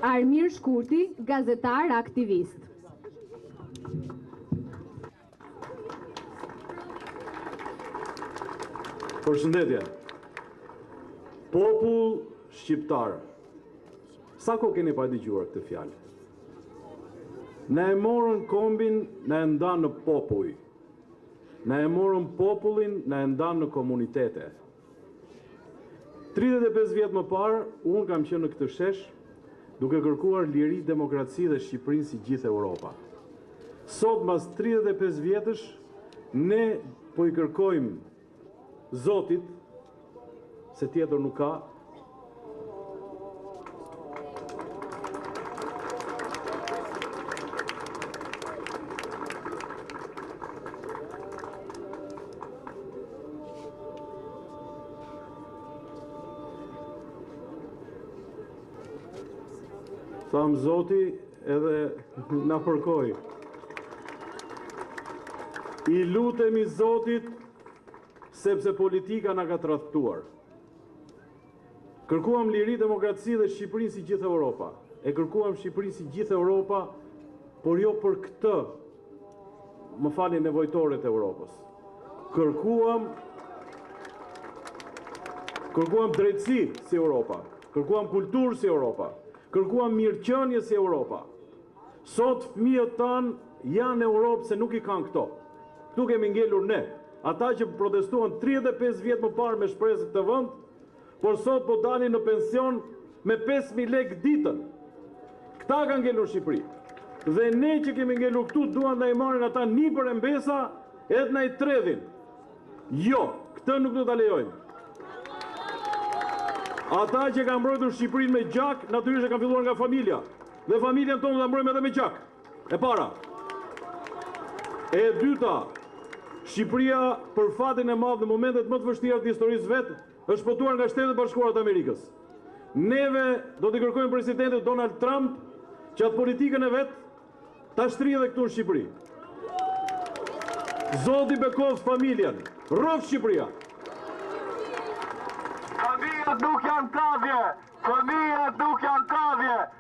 Armir Shkurti, gazetar aktivist. Përshëndetje. Popull shqiptar. Sa ko keni pa dëgjuar këtë fjalë? Na e morën kombin, na e ndanë në popull. Na e morën popullin, na e ndanë në komunitete. 35 vjetë më parë, unë kam qenë në këtë shesh, duke kërkuar liri, demokraci dhe Shqipërinë si gjithë Europa. Sot, mas 35 vjetësh, ne po i kërkojmë Zotit, se tjetër nuk ka, thamë Zoti edhe na përkoj. I lutemi Zotit sepse politika na ka tradhtuar. Kërkuam liri, demokraci dhe Shqipërinë si gjithë Europa. E kërkuam Shqipërinë si gjithë Europa, por jo për këtë, më falni, nevojtorët e Europës. Kërkuam drejtësi si Europa, kërkuam kulturë si Europa, kërkuam mirëqenie si Europa. Sot fëmijët tanë janë në Europë se nuk i kanë këto. Këtu kemi ngelur ne. Ata që protestuan 35 vjetë më parë me shpresë këtë vend, por sot po dalin në pension me 5.000 lekë ditën. Këta kanë ngelur Shqipëri. Dhe ne që kemi ngelur këtu duan na i marrin ata një për mbesa edhe na i tredhin. Jo, këtë nuk do ta lejojmë. Ata që kanë mbrojtur Shqipërinë me gjak, natyrisht e kanë filluar nga familja. Dhe familjen tonë ta mbrojmë edhe me gjak. E para. E dyta, Shqipëria për fatin e madh në momentet më të vështira të historisë vet, është botuar nga Shtetet Bashkuara të Amerikës. Neve do t'i kërkojmë presidentit Donald Trump që atë politikën e vet ta shtrihë këtu në Shqipëri. Zoti bekoft familjen, rrof Shqipëria. Fëmijët nuk janë kadhje! Fëmijët nuk janë kadhje!